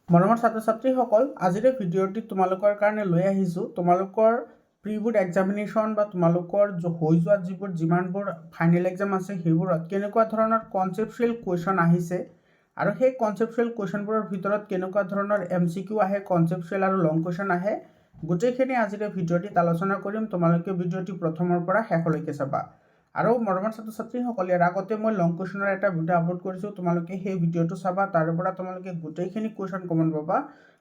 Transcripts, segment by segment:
মৰমৰ ছাত্ৰ ছাত্ৰীসকল, আজিৰ ভিডিঅ'টি তোমালোকৰ কাৰণে লৈ আহিছোঁ। তোমালোকৰ প্ৰি বোৰ্ড এক্সামিনেশ্যন বা তোমালোকৰ হৈ যোৱা যিমানবোৰ ফাইনেল এক্সাম আছে সেইবোৰত কেনেকুৱা ধৰণৰ কনচেপচুৱেল কুৱেশ্যন আহিছে আৰু সেই কনচেপচুৱেল কুৱেশ্যনবোৰৰ ভিতৰত কেনেকুৱা ধৰণৰ MCQ আহে, কনচেপচুৱেল আৰু লং কুৱেশ্যন আহে, গোটেইখিনি আজিৰ ভিডিঅ'টিত আলোচনা কৰিম। তোমালোকে ভিডিঅ'টি প্ৰথমৰ পৰা শেষলৈকে চাবা। আৰু মৰমৰ ছাত্ৰ ছাত্ৰীসকল, ইয়াৰ আগতে মই লং কুৱেশ্যনৰ এটা ভিডিঅ' আপলোড কৰিছোঁ, তোমালোকে সেই ভিডিঅ'টো চাবা। তাৰ পৰা তোমালোকে গোটেইখিনি কুৱেশ্যন কমন পাবা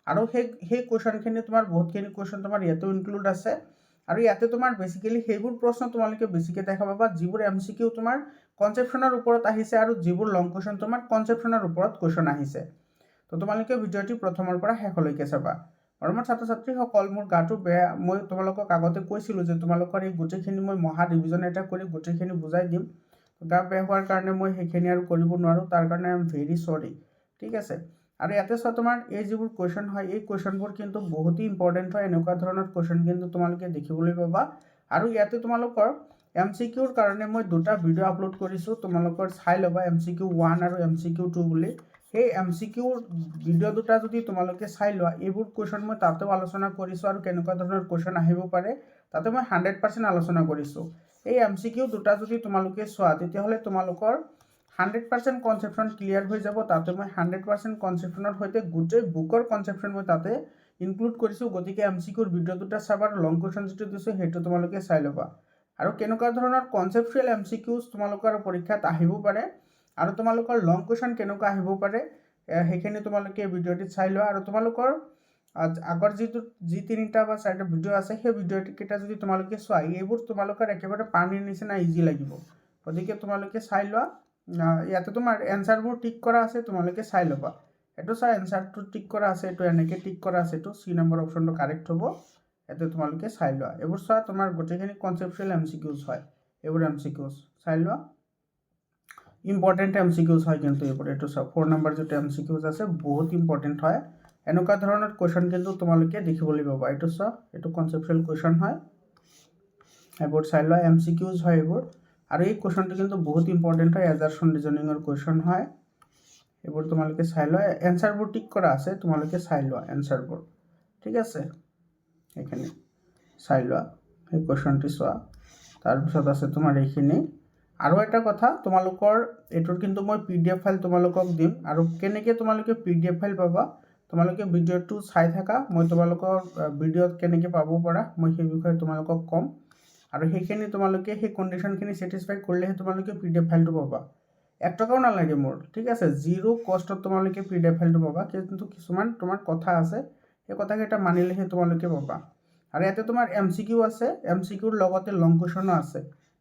আৰু সেই কুৱেশ্যনখিনি তোমাৰ বহুতখিনি কুৱেশ্যন তোমাৰ ইয়াতো ইনক্লুড আছে। আৰু ইয়াতে তোমাৰ বেছিকেলি সেইবোৰ প্ৰশ্ন তোমালোকে বেছিকৈ দেখা পাবা যিবোৰ MCQ তোমাৰ কনচেপশ্যনৰ ওপৰত আহিছে আৰু যিবোৰ লং কুৱেশ্যন তোমাৰ কনচেপশ্যনৰ ওপৰত কুৱেশ্যন আহিছে। তো তোমালোকে ভিডিঅ'টি প্ৰথমৰ পৰা শেষলৈকে চাবা। মৰমৰ ছাত্ৰ ছাত্ৰীসকল, মোৰ গাটো বেয়া। মই তোমালোকক আগতে কৈছিলোঁ যে তোমালোকৰ এই গোটেইখিনি মই মহা ৰিভিজন এটা কৰি গোটেইখিনি বুজাই দিম। গা বেয়া হোৱাৰ কাৰণে মই সেইখিনি আৰু কৰিব নোৱাৰোঁ, তাৰ কাৰণে আই এম ভেৰি চৰি। ঠিক আছে। আৰু ইয়াতে চোৱা, তোমাৰ এই যিবোৰ কুৱেশ্যন হয় এই কুৱেশ্যনবোৰ কিন্তু বহুতেই ইম্পৰ্টেণ্ট হয়। এনেকুৱা ধৰণৰ কুৱেশ্যন কিন্তু তোমালোকে দেখিবলৈ পাবা। আৰু ইয়াতে তোমালোকৰ MCQৰ কাৰণে মই দুটা ভিডিঅ' আপলোড কৰিছোঁ, তোমালোকৰ চাই ল'বা, MCQ 1 আৰু MCQ 2 বুলি। সেই MCQ ভিডিঅ' দুটা যদি তোমালোকে চাই লোৱা, এইবোৰ কুৱেশ্যন মই তাতেও আলোচনা কৰিছোঁ আৰু কেনেকুৱা ধৰণৰ কুৱেশ্যন আহিব পাৰে তাতে মই 100% আলোচনা কৰিছোঁ। এই MCQ দুটা যদি তোমালোকে চোৱা, তেতিয়াহ'লে তোমালোকৰ 100% কনচেপশ্যন ক্লিয়াৰ হৈ যাব। তাতে মই 100% কনচেপশ্যনৰ সৈতে গোটেই বুকৰ কনচেপশ্যন মই তাতে ইনক্লুড কৰিছোঁ। গতিকে MCQৰ ভিডিঅ' দুটা চাবা আৰু লং কুৱেশ্যন যিটো দিছোঁ সেইটো তোমালোকে চাই ল'বা। আৰু কেনেকুৱা ধৰণৰ কনচেপচুৱেল MCQs তোমালোকৰ পৰীক্ষাত আহিব পাৰে আৰু তোমালোকৰ লং কুৱেশ্যন কেনেকুৱা আহিব পাৰে, সেইখিনি তোমালোকে ভিডিঅ'টিত চাই লোৱা। আৰু তোমালোকৰ আগৰ যি 3টা বা 4টা ভিডিঅ' আছে সেই ভিডিঅ'কেইটা যদি তোমালোকে চোৱা, এইবোৰ তোমালোকৰ একেবাৰে পানীৰ নিচিনা ইজি লাগিব। গতিকে তোমালোকে চাই লোৱা। ইয়াতে তোমাৰ এনচাৰবোৰ টিক কৰা আছে, তোমালোকে চাই ল'বা। এইটো চোৱা, এনচাৰটো টিক কৰা আছে, এইটো এনেকৈ টিক কৰা আছে, এইটো C নম্বৰ অপশ্যনটো কাৰেক্ট হ'ব। এইটো তোমালোকে চাই লোৱা। এইবোৰ চোৱা, তোমাৰ গোটেইখিনি কনচেপচুৱেল MCQs হয়। এইবোৰ MCQs চাই লোৱা। ইম্পৰ্টেণ্ট MCQs হয় কিন্তু এইবোৰ। এইটো চোৱা, 4 নম্বৰ যিটো MCQs আছে বহুত ইম্পৰ্টেণ্ট হয়। এনেকুৱা ধৰণৰ কুৱেশ্যন কিন্তু তোমালোকে দেখিবলৈ পাবা। এইটো চোৱা, এইটো কনচেপচুৱেল কুৱেশ্যন হয়। এইবোৰ চাই লোৱা, MCQs হয় এইবোৰ। আৰু এই কুৱেশ্যনটো কিন্তু বহুত ইম্পৰ্টেণ্ট হয়, এজাৰচন ৰিজনিঙৰ কুৱেশ্যন হয়। এইবোৰ তোমালোকে চাই লোৱা। এনচাৰবোৰ টিক কৰা আছে, তোমালোকে চাই লোৱা এনচাৰবোৰ। ঠিক আছে, এইখিনি চাই লোৱা, সেই কুৱেশ্যনটি চোৱা। তাৰপিছত আছে তোমাৰ এইখিনি। আৰু এটা কথা, তোমালোকৰ এইটোৰ কিন্তু মই PDF ফাইল তোমালোকক দিম। আৰু কেনেকৈ তোমালোকে PDF ফাইল পাবা, তোমালোকে ভিডিঅ'টো চাই থাকা। মই তোমালোকৰ ভিডিঅ'ত কেনেকৈ পাব পাৰা মই সেই বিষয়ে তোমালোকক ক'ম। আৰু সেইখিনি তোমালোকে সেই কণ্ডিশ্যনখিনি ছেটিছফাই কৰিলেহে তোমালোকে PDF ফাইলটো পাবা। 1 টকাও নালাগে মোৰ। ঠিক আছে, জিৰ' কষ্টত তোমালোকে PDF ফাইলটো পাবা। কিন্তু কিছুমান তোমাৰ কথা আছে, সেই কথাকেইটা মানিলেহে তোমালোকে পাবা। আৰু ইয়াতে তোমাৰ MCQ আছে, MCQৰ লগতে লং কুৱেশ্যনো আছে।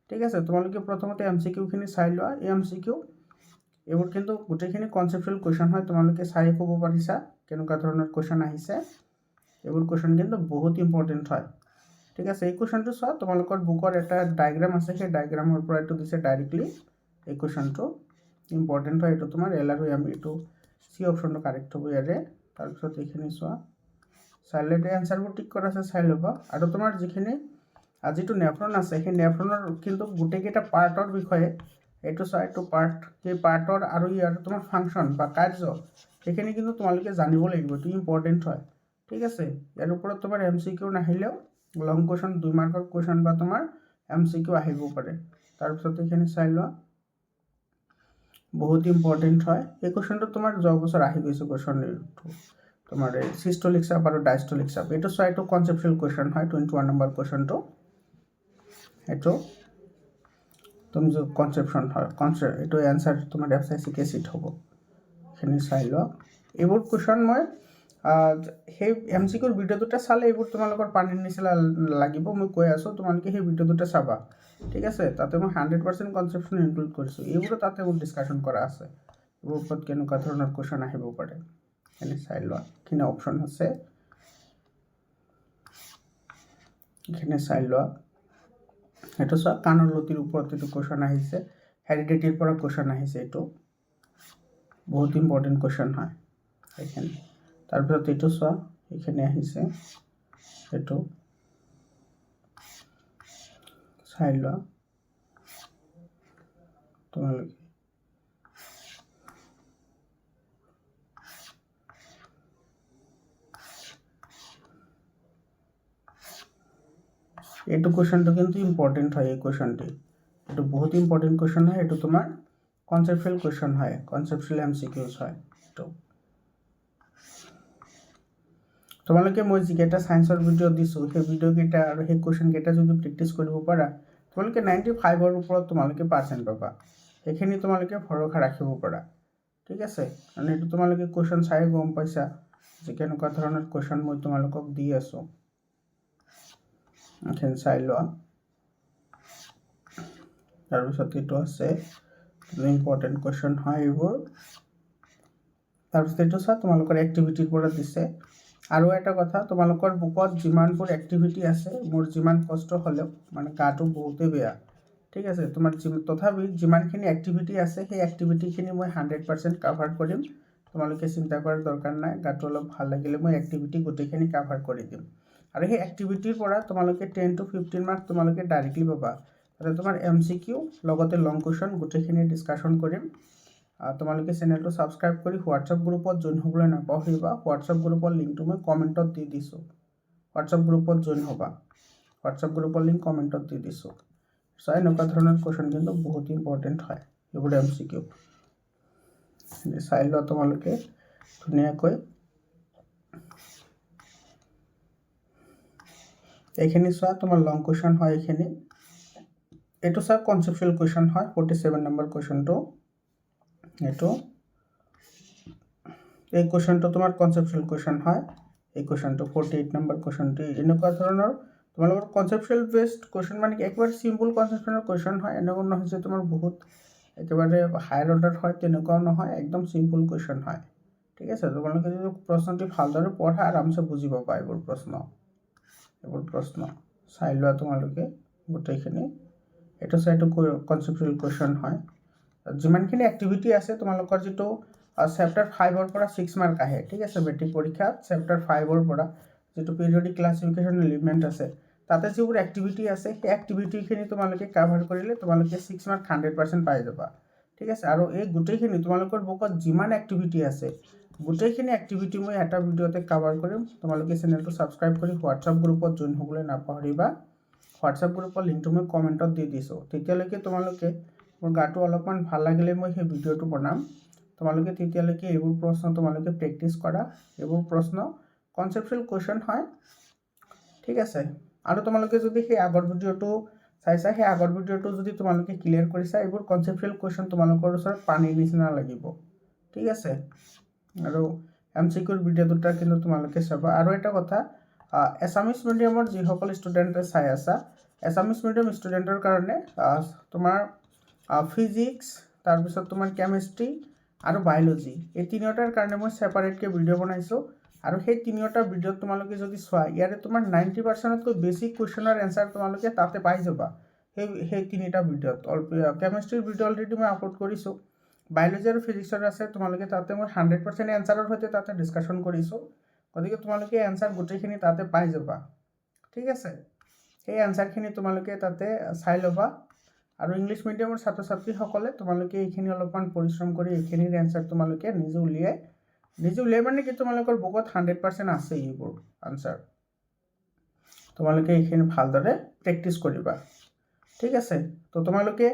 ঠিক আছে, তোমালোকে প্ৰথমতে MCQখিনি চাই লোৱা। এই MCQ এইবোৰ কিন্তু গোটেইখিনি কনচেপচুৱেল কুৱেশ্যন হয়। তোমালোকে চাই ক'ব পাৰিছা কেনেকুৱা ধৰণৰ কুৱেশ্যন আহিছে। এইবোৰ কুৱেশ্যন কিন্তু বহুত ইম্পৰ্টেণ্ট হয়। ঠিক আছে, এই কুৱেশ্যনটো চোৱা, তোমালোকৰ বুকৰ এটা ডায়েগ্ৰাম আছে, সেই ডায়েগ্ৰামৰ পৰা এইটো দিছে ডাইৰেক্টলি। এই কুৱেশ্যনটো ইম্পৰ্টেণ্ট হয়। এইটো তোমাৰ L আৰু M, এইটো C অপশ্যনটো কাৰেক্ট হ'ব ইয়াৰে। তাৰপিছত এইখিনি চোৱা, চাই লৈ এনচাৰবোৰ টিক কৰা আছে, চাই ল'বা। আৰু তোমাৰ যিখিনি যিটো নেফ্ৰন আছে, সেই নেফ্ৰনৰ কিন্তু গোটেইকেইটা পাৰ্টৰ বিষয়ে এইটো চোৱা, এইটো পাৰ্ট, সেই পাৰ্টৰ আৰু ইয়াৰ তোমাৰ ফাংচন বা কাৰ্য, সেইখিনি কিন্তু তোমালোকে জানিব লাগিব। এইটো ইম্পৰ্টেণ্ট হয়। ঠিক আছে, ইয়াৰ ওপৰত তোমাৰ MCQ নাহিলেও লং কুৱেশ্যন 2 মাৰ্কৰ কুৱেশ্যন বা তোমাৰ MCQ আহিব পাৰে। তাৰপিছত এইখিনি চাই লোৱা, বহুত ইম্পৰ্টেণ্ট হয়। এই কুৱেশ্যনটো তোমাৰ যোৱা বছৰ আহি গৈছে কুৱেশ্যন, তোমাৰ এই চিষ্টলিক চাপ আৰু ডায়ষ্টলিক চাপ। এইটো চোৱা, এইটো কনচেপচুৱেল কুৱেশ্যন হয়, 21 নম্বৰ কুৱেশ্যনটো। এইটো তুমি কনচেপশ্যন হয়, এইটো এনচাৰ তোমাৰ FCC চিট হ'ব। এইখিনি চাই লোৱা। এইবোৰ কুৱেশ্যন মই সেই MCQৰ ভিডিঅ' দুটা চালে এইবোৰ তোমালোকৰ পানীৰ নিচিনা লাগিব। মই কৈ আছোঁ, তোমালোকে সেই ভিডিঅ' দুটা চাবা। ঠিক আছে, তাতে মই 100% কনচেপশ্যন ইনক্লুড কৰিছোঁ। এইবোৰো তাতে মোৰ ডিছকাশ্যন কৰা আছে, এইবোৰ ওপৰত কেনেকুৱা ধৰণৰ কুৱেশ্যন আহিব পাৰে। এনে চাই লোৱা, এইখিনি অপশ্যন আছে, এইখিনি চাই লোৱা। এইটো চোৱা, কাণৰ লতিৰ ওপৰত এইটো কুৱেশ্যন আহিছে, হেৰিডিটিৰ পৰা কুৱেশ্যন আহিছে। এইটো বহুত ইম্পৰ্টেণ্ট কুৱেশ্যন হয় এইখিনি। তাৰপিছত এইটো চোৱা, এইখিনি আহিছে, এইটো চাই লোৱা তোমালোকে। এইটো কুৱেশ্যনটো কিন্তু ইম্পৰ্টেণ্ট হয়। এই কুৱেশ্যনটি এইটো বহুত ইম্পৰ্টেণ্ট কুৱেশ্যন হয়। এইটো তোমাৰ কনচেপচুৱেল কুৱেশ্যন হয়, কনচেপচুৱেল MCQs হয়। এইটো তোমালোকে মই যিকেইটা ছায়েন্সৰ ভিডিঅ' দিছোঁ সেই ভিডিঅ'কেইটা আৰু সেই কুৱেশ্যনকেইটা যদি প্ৰেক্টিছ কৰিব পাৰা, তোমালোকে 95ৰ ওপৰত তোমালোকে পাৰ্চেণ্ট পাবা। সেইখিনি তোমালোকে ভৰসা ৰাখিব পাৰা, ঠিক আছে। কাৰণ এইটো তোমালোকে কুৱেশ্যন চাই গম পাইছা যে কেনেকুৱা ধৰণৰ কুৱেশ্যন মই তোমালোকক দি আছোঁ। এইখিনি চাই লোৱা। তাৰপিছত এইটো আছে ইম্পৰ্টেণ্ট কুৱেশ্যন হয় এইবোৰ। তাৰপিছত এইটো চোৱা তোমালোকৰ এক্টিভিটিৰ পৰা দিছে। আৰু এটা কথা, তোমালোকৰ বুকত যিমানবোৰ এক্টিভিটি আছে, মোৰ যিমান কষ্ট হ'লেও মানে গাটো বহুতেই বেয়া, ঠিক আছে। তোমাৰ তথাপি যিমানখিনি এক্টিভিটি আছে সেই এক্টিভিটিখিনি মই 100% কাভাৰ কৰিম। তোমালোকে চিন্তা কৰাৰ দৰকাৰ নাই। গাটো অলপ ভাল লাগিলে মই এক্টিভিটি গোটেইখিনি কাভাৰ কৰি দিম। আৰু সেই এক্টিভিটিৰ পৰা তোমালোকে 10 to 15 মাৰ্ক তোমালোকে ডাইৰেক্টলি পাবা। তাতে তোমাৰ MCQ লগতে লং কুৱেশ্যন গোটেইখিনি ডিছকাশ্যন কৰিম। তোমালোকে চেনেলটো ছাবস্ক্ৰাইব কৰি হোৱাটছআপ গ্ৰুপত জইন হ'বলৈ নাপাহৰিবা। হোৱাটছআপ গ্ৰুপৰ লিংকটো মই কমেণ্টত দি দিছোঁ। হোৱাটছআপ গ্ৰুপত জইন হ'বা। হোৱাটছআপ গ্ৰুপৰ লিংক কমেণ্টত দি দিছোঁ। চ' এনেকুৱা ধৰণৰ কুৱেশ্যন কিন্তু বহুত ইম্পৰ্টেণ্ট হয় এইবোৰ MCQ। চাই লোৱা তোমালোকে ধুনীয়াকৈ। এইখিনি চোৱা তোমাৰ লং কুৱেশ্যন হয়। এইখিনি এইটো চোৱা কনচেপচুৱেল কুৱেশ্যন হয়। 47 নম্বৰ কুৱেশ্যনটো এইটো। এই কুৱেশ্যনটো তোমাৰ কনচেপচুৱেল কুৱেশ্যন হয়। এই কুৱেশ্যনটো 48 নম্বৰ কুৱেশ্যনটো এনেকুৱা ধৰণৰ তোমালোকৰ কনচেপচুৱেল বেছড কুৱেশ্যন, মানে একেবাৰে চিম্পল কনচেপচুৱেল কুৱেশ্যন হয়। এনেকুৱা নহয় যে তোমাৰ বহুত একেবাৰে হায়াৰ অৰ্ডাৰ হয়, তেনেকুৱাও নহয়। একদম চিম্পল কুৱেশ্যন হয়, ঠিক আছে। তোমালোকে যদি প্ৰশ্নটি ভালদৰে পঢ়া আৰামছে বুজি পাবা এইবোৰ প্ৰশ্ন চাই লোৱা তোমালোকে গোটেইখিনি। এইটো চাইটো কনচেপচুৱেল কুৱেশ্যন হয়। যিমানখিনি এক্টিভিটি আছে তোমালোকৰ যিটো চেপ্টাৰ 5ৰ পৰা 6 মাৰ্ক আহে, ঠিক আছে। মেট্ৰিক পৰীক্ষাত চেপ্টাৰ 5ৰ পৰা যিটো পিৰিয়ডিক ক্লাছিফিকেশ্যন এলিমেণ্ট আছে, তাতে যিবোৰ এক্টিভিটি আছে সেই এক্টিভিটিখিনি তোমালোকে কাভাৰ কৰিলে তোমালোকে 6 মাৰ্ক 100% পাই যাবা, ঠিক আছে। আৰু এই গোটেইখিনি তোমালোকৰ বুকত যিমান এক্টিভিটি আছে গোটেইখিনি এক্টিভিটি মই এটা ভিডিঅ'তে কাভাৰ কৰিম। তোমালোকে চেনেলটো ছাবস্ক্ৰাইব কৰি হোৱাটছআপ গ্ৰুপত জইন হ'বলৈ নাপাহৰিবা। হোৱাটছআপ গ্ৰুপৰ লিংকটো মই কমেণ্টত দি দিছোঁ। তেতিয়ালৈকে তোমালোকে, মোৰ গাটো অলপমান ভাল লাগিলে মই সেই ভিডিঅ'টো বনাম। তোমালোকে তেতিয়ালৈকে এইবোৰ প্ৰশ্ন তোমালোকে প্ৰেক্টিছ কৰা। এইবোৰ প্ৰশ্ন কনচেপচুৱেল কুৱেশ্যন হয়, ঠিক আছে। আৰু তোমালোকে যদি সেই আগৰ ভিডিঅ'টো চাইছা, সেই আগৰ ভিডিঅ'টো যদি তোমালোকে ক্লিয়াৰ কৰিছা, এইবোৰ কনচেপচুৱেল কুৱেশ্যন তোমালোকৰ ওচৰত পানীৰ নিচিনা লাগিব, ঠিক আছে। আৰু MCQৰ ভিডিঅ' দুটা কিন্তু তোমালোকে চাবা। আৰু এটা কথা, এছামিছ মিডিয়ামৰ যিসকল ষ্টুডেণ্টে চাই আছা, এছামিছ মিডিয়াম ষ্টুডেণ্টৰ কাৰণে তোমাৰ ফিজিক্স, তাৰপিছত তোমাৰ কেমেষ্ট্ৰি আৰু বায়'লজি, এই তিনিওটাৰ কাৰণে মই ছেপাৰেটকৈ ভিডিঅ' বনাইছোঁ। আৰু সেই তিনিওটা ভিডিঅ'ত তোমালোকে যদি চোৱা, ইয়াৰে তোমাৰ 90%তকৈ বেছি কুৱেশ্যনৰ এনচাৰ তোমালোকে তাতে পাই যাবা সেই তিনিটা ভিডিঅ'ত। কেমেষ্ট্ৰিৰ ভিডিঅ' অলৰেডি মই আপলোড কৰিছোঁ। বায়'লজি আৰু ফিজিক্সৰ আছে তোমালোকে তাতে মই 100% এনচাৰৰ সৈতে তাতে ডিছকাশ্যন কৰিছোঁ। গতিকে তোমালোকে এনচাৰ গোটেইখিনি তাতে পাই যাবা, ঠিক আছে। সেই এনচাৰখিনি তোমালোকে তাতে চাই ল'বা। আৰু ইংলিছ মিডিয়ামৰ ছাত্ৰ ছাত্ৰীসকলে তোমালোকে এইখিনি অলপমান পৰিশ্ৰম কৰি এইখিনিৰ এনচাৰ তোমালোকে নিজে উলিয়াই মানে কি তোমালোকৰ বুকত 100% আছে এইবোৰ আনচাৰ। তোমালোকে এইখিনি ভালদৰে প্ৰেক্টিছ কৰিবা, ঠিক আছে। তো তোমালোকে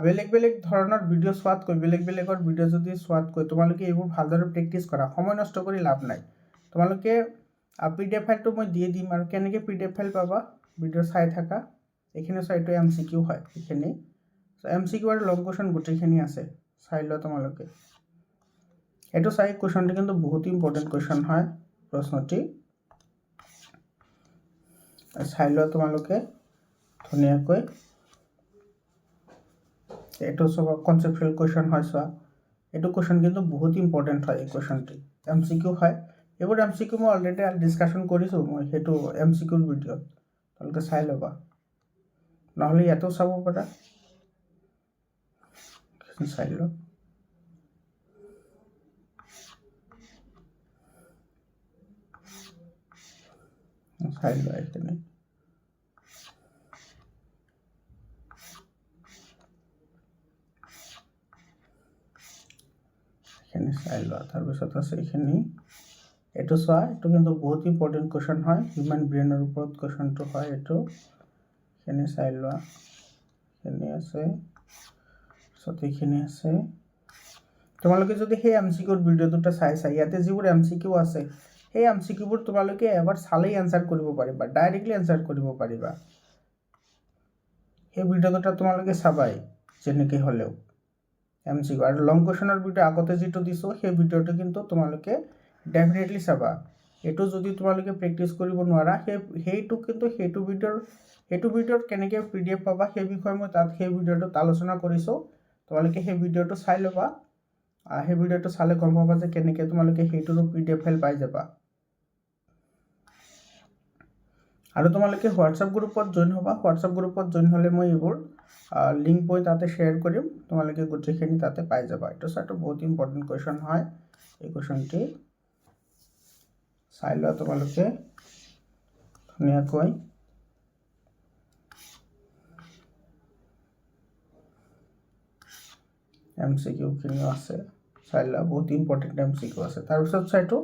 বেলেগ বেলেগ ধৰণৰ ভিডিঅ' চোৱাতকৈ, বেলেগৰ ভিডিঅ' যদি চোৱাতকৈ তোমালোকে এইবোৰ ভালদৰে প্ৰেক্টিছ কৰা। সময় নষ্ট কৰি লাভ নাই। তোমালোকে PDF ফাইলটো মই দি দিম। আৰু কেনেকৈ PDF ফাইল পাবা, ভিডিঅ' চাই থাকা। এইখিনি চোৱা, এইটো MCQ হয়। এইখিনি MCQ আৰু লং কুৱেশ্যন গোটেইখিনি আছে, চাই লোৱা তোমালোকে। এইটো চাই কুৱেশ্যনটো কিন্তু বহুত ইম্পৰ্টেণ্ট কুৱেশ্যন হয় প্ৰশ্নটি। চাই লোৱা তোমালোকে ধুনীয়াকৈ। এইটো চব কনচেপচুৱেল কুৱেশ্যন হয়। চোৱা, এইটো কুৱেশ্যন কিন্তু বহুত ইম্পৰ্টেণ্ট হয়। এই কুৱেশ্যনটি MCQ হয়। এইবোৰ MCQ মই অলৰেডি ডিছকাশ্যন কৰিছোঁ মই সেইটো MCQৰ ভিডিঅ'ত, তোমালোকে চাই ল'বা। নহ'লে ইয়াতো চাব পাৰা, চাই লোৱা। চাই লোৱা এইখিনি। চাই লোৱা। তাৰপিছত আছে এইখিনি। এইটো চোৱা, এইটো কিন্তু বহুত ইম্পৰ্টেণ্ট কুৱেশ্যন হয়। হিউমেন ব্ৰেইনৰ ওপৰত কুৱেশ্যনটো হয় এইটো। এইখিনি চাই লোৱা, এইখিনি আছে, তাৰপিছত এইখিনি আছে। তোমালোকে যদি সেই MCQৰ ভিডিঅ' দুটা চাইছা, ইয়াতে যিবোৰ MCQ আছে সেই MCQবোৰ তোমালোকে এবাৰ চালেই এনচাৰ কৰিব পাৰিবা, ডাইৰেক্টলি এনচাৰ কৰিব পাৰিবা। সেই ভিডিঅ' দুটা তোমালোকে চাবাই যেনেকৈ হ'লেও MCQ। আৰু লং কুৱেশ্যনৰ ভিডিঅ' আগতে যিটো দিছোঁ সেই ভিডিঅ'টো কিন্তু তোমালোকে ডেফিনেটলি চাবা। এইটো যদি তোমালোকে প্ৰেক্টিছ কৰিব নোৱাৰা, সেইটো ভিডিঅ'ৰ কেনেকৈ PDF পাবা সেই বিষয়ে মই তাত সেই ভিডিঅ'টোত আলোচনা কৰিছোঁ। তোমালোকে সেই ভিডিঅ'টো চাই ল'বা। সেই ভিডিঅ'টো চালে গম পাবা যে কেনেকৈ তোমালোকে সেইটোৰো PDF ফাইল পাই যাবা। আৰু তোমালোকে হোৱাটছআপ গ্ৰুপত জইন হ'বা। হোৱাটছআপ গ্ৰুপত জইন হ'লে মই এইবোৰ লিংক মই তাতে শ্বেয়াৰ কৰিম, তোমালোকে গোটেইখিনি তাতে পাই যাবা। এইটো চাইটো বহুত ইম্পৰ্টেণ্ট কুৱেশ্যন হয়। এই কুৱেশ্যনটি চাই লোৱা তোমালোকে ধুনীয়াকৈ। MCQখিনিও আছে, চাই লোৱা, বহুত ইম্পৰ্টেণ্ট MCQ আছে। তাৰপিছত চাইটো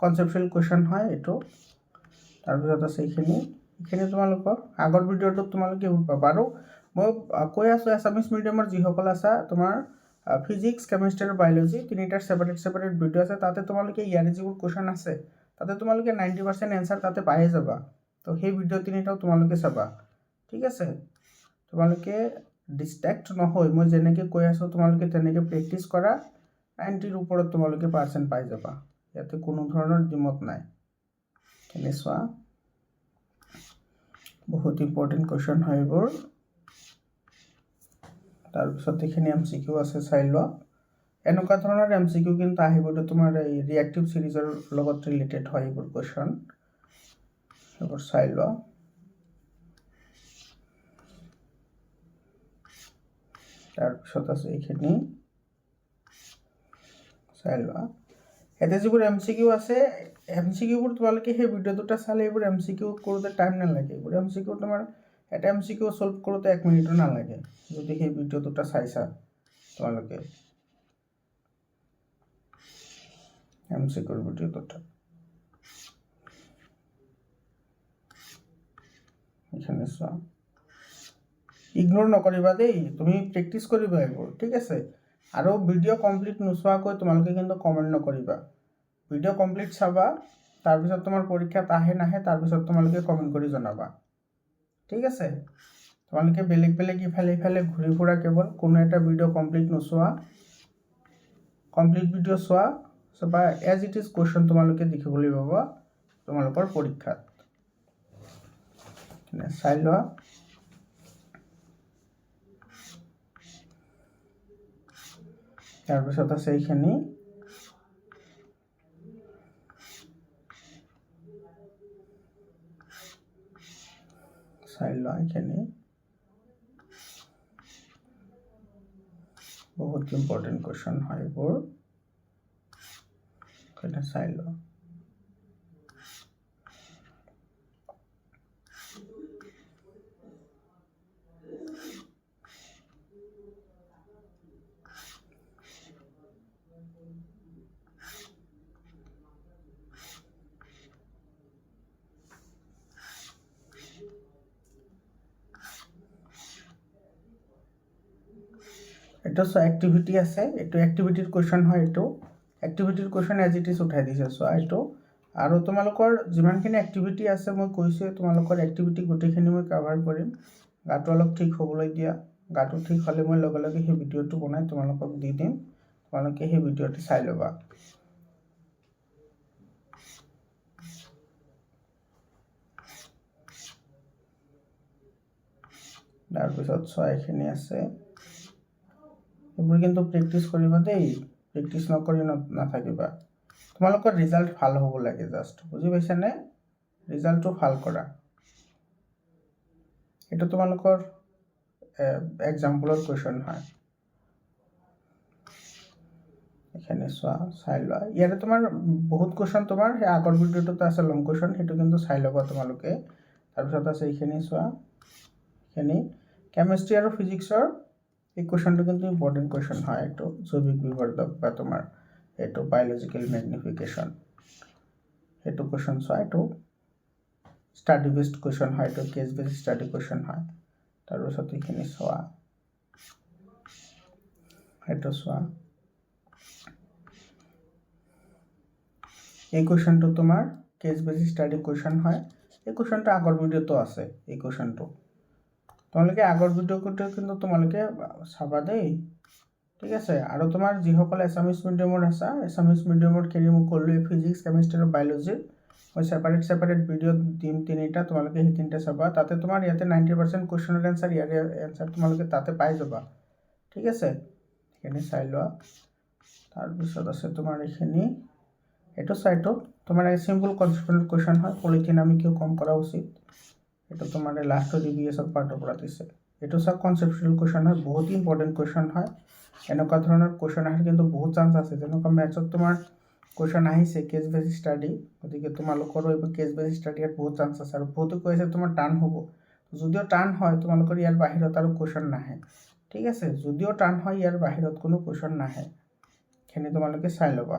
কনচেপচুৱেল কুৱেশ্যন হয় এইটো। তাৰপিছত আছে এইখিনি তোমালোকৰ আগৰ ভিডিঅ'টোত তোমালোকে এইবোৰ পাবা। আৰু মই কৈ আছোঁ এছামিছ মিডিয়ামৰ যিসকল আছা, তোমাৰ ফিজিক্স, কেমেষ্ট্ৰি আৰু বায়'লজি তিনিটাৰ ছেপাৰেট ভিডিঅ' আছে। তাতে তোমালোকে ইয়াৰে যিবোৰ কুৱেশ্যন আছে তাতে তোমালোকে 90% এনচাৰ তাতে পায়ে যাবা। তো সেই ভিডিঅ' তিনিটাও তোমালোকে চাবা, ঠিক আছে। তোমালোকে ডিষ্ট্ৰেক্ট নহয়, মই যেনেকৈ কৈ আছোঁ তোমালোকে তেনেকৈ প্ৰেক্টিছ কৰা, 90ৰ ওপৰত তোমালোকে পাৰ্চেণ্ট পাই যাবা। ইয়াতে কোনো ধৰণৰ ডিমত নাই। এনে চোৱা, বহুত ইম্পৰ্টেণ্ট কুৱেশ্যন হয় এইবোৰ। তাৰপিছত এইখিনি MCQ আছে, চাই লোৱা। এনেকুৱা ধৰণৰ MCQ কিন্তু আহিবতো তোমাৰ এই ৰিয়েক্টিভ ছিৰিজৰ লগত ৰিলেটেড হয় এইবোৰ কুৱেশ্যন, সেইবোৰ চাই লোৱা। তাৰপিছত আছে এইখিনি চাই লোৱা। ইয়াতে যিবোৰ MCQ আছে, MCQবোৰ তোমালোকে সেই ভিডিঅ' দুটা চালে এইবোৰ MCQ কৰোঁতে টাইম নালাগে। এইবোৰ MCQ তোমাৰ এটা MCQ ছল্ভ কৰোঁতে 1 মিনিটো নালাগে যদি সেই ভিডিঅ' দুটা চাইছা তোমালোকে। MCQৰ ভিডিঅ' দুটা এইখিনি চোৱা, ইগনোৰ নকৰিবা দেই, তুমি প্ৰেক্টিছ কৰিবা এইবোৰ, ঠিক আছে। আৰু ভিডিঅ' কমপ্লিট নোচোৱাকৈ তোমালোকে কিন্তু কমেণ্ট নকৰিবা। ভিডিঅ' কমপ্লিট চাবা, তাৰপিছত তোমাৰ পৰীক্ষাত আহে নাহে তাৰপিছত তোমালোকে কমেণ্ট কৰি জনাবা, ঠিক আছে। তোমালোকে বেলেগ ইফালে ঘূৰি ফুৰা কেৱল, কোনো এটা ভিডিঅ' কমপ্লিট নোচোৱা। কমপ্লিট ভিডিঅ' চোৱা, এজ ইট ইজ কুৱেশ্যন তোমালোকে দেখিবলৈ পাবা তোমালোকৰ পৰীক্ষাত। চাই লোৱা। তাৰপিছত আছে এইখিনি চাই লোৱা। এইখিনি বহুত ইম্পৰ্টেণ্ট কুৱেশ্যন হয় এইবোৰ, চাই লোৱা। এটা চোৱা, এক্টিভিটি আছে, এইটো এক্টিভিটিৰ কুৱেশ্যন হয়। এইটো এক্টিভিটিৰ কুৱেশ্যন এজ ইট ইজ উঠাই দিছে, চোৱা এইটো। আৰু তোমালোকৰ যিমানখিনি এক্টিভিটি আছে মই কৈছোঁ, তোমালোকৰ এক্টিভিটি গোটেইখিনি মই কাভাৰ কৰিম। গাটো অলপ ঠিক হ'বলৈ দিয়া, গাটো ঠিক হ'লে মই লগে লগে সেই ভিডিঅ'টো বনাই তোমালোকক দি দিম, তোমালোকে সেই ভিডিঅ'টো চাই ল'বা। তাৰপিছত চোৱা, এইখিনি আছে, এইবোৰ কিন্তু প্ৰেক্টিছ কৰিবা দেই, প্ৰেক্টিছ নকৰি নাথাকিবা। তোমালোকৰ ৰিজাল্ট ভাল হ'ব লাগে, জাষ্ট বুজি পাইছানে? ৰিজাল্টটো ভাল কৰা। এইটো তোমালোকৰ এক্সাম্পলৰ কুৱেশ্যন হয়। এইখিনি চোৱা, চাই লোৱা। ইয়াতে তোমাৰ বহুত কুৱেশ্যন তোমাৰ সেই আগৰ ভিডিঅ'টোত আছে লং কুৱেশ্যন, সেইটো কিন্তু চাই ল'বা তোমালোকে। তাৰপিছত আছে এইখিনি চোৱা, এইখিনি কেমেষ্ট্ৰি আৰু ফিজিক্সৰ এই কুৱেশ্যনটো কিন্তু ইম্পৰ্টেণ্ট কুৱেশ্যন হয়। এইটো জৈৱিক বিবৰ্ধক বা তোমাৰ এইটো বায়'লজিকেল মেগনিফিকেশ্যন, সেইটো কুৱেশ্যন চোৱা। এইটো ষ্টাডি বেছড কুৱেশ্যন হয়, এইটো কেছ বেছড ষ্টাডি কুৱেশ্যন হয়। তাৰপিছত এইখিনি চোৱা, এইটো চোৱা। এই কুৱেশ্যনটো তোমাৰ কেছ বেচিছ ষ্টাডি কুৱেশ্যন হয়। এই কুৱেশ্যনটো আগৰ ভিডিঅ'টো আছে। এই কুৱেশ্যনটো তোমালোকে আগৰ ভিডিঅ'টো কিন্তু তোমালোকে চাবা দেই, ঠিক আছে। আৰু তোমাৰ যিসকলে এছামিছ মিডিয়ামত আছা, এছামিছ মিডিয়ামত খিনি মই ক'লোৱে ফিজিক্স, কেমিষ্ট্ৰি আৰু বায়'লজিৰ মই ছেপাৰেট ভিডিঅ' দিম 3টা, তোমালোকে সেই 3টা চাবা। তাতে তোমাৰ ইয়াতে 90% কুৱেশ্যনৰ এনচাৰ, ইয়াৰে এনচাৰ তোমালোকে তাতে পাই যাবা, ঠিক আছে। এইখিনি চাই লোৱা। তাৰপিছত আছে তোমাৰ এইখিনি, এইটো চাইটো তোমাৰ চিম্পল কনচেপ্টুৱেল কুৱেশ্যন হয়। পলিথিন আমি কিয় কম কৰা উচিত, এইটো তোমাৰ লাষ্টৰ EVS পাৰ্টৰ পৰা দিছে। এইটো চব কনচেপ্টুৱেল কুৱেশ্যন হয়, বহুত ইম্পৰ্টেণ্ট কুৱেশ্যন হয়। এনেকুৱা ধৰণৰ কুৱেশ্যন আহে কিন্তু বহুত চান্স আছে। যেনেকুৱা মেথছত তোমাৰ কুৱেশ্যন আহিছে কেছ বেচিছ ষ্টাডি, গতিকে তোমালোকৰো এইবোৰ কেছ বেচিছ ষ্টাডি ইয়াত বহুত চান্স আছে। আৰু বহুতো কৈছে তোমাৰ টান হ'ব, যদিও টান হয় তোমালোকৰ ইয়াৰ বাহিৰত আৰু কুৱেশ্যন নাহে, ঠিক আছে। যদিও টান হয় ইয়াৰ বাহিৰত কোনো কুৱেশ্যন নাহে, সেইখিনি তোমালোকে চাই ল'বা।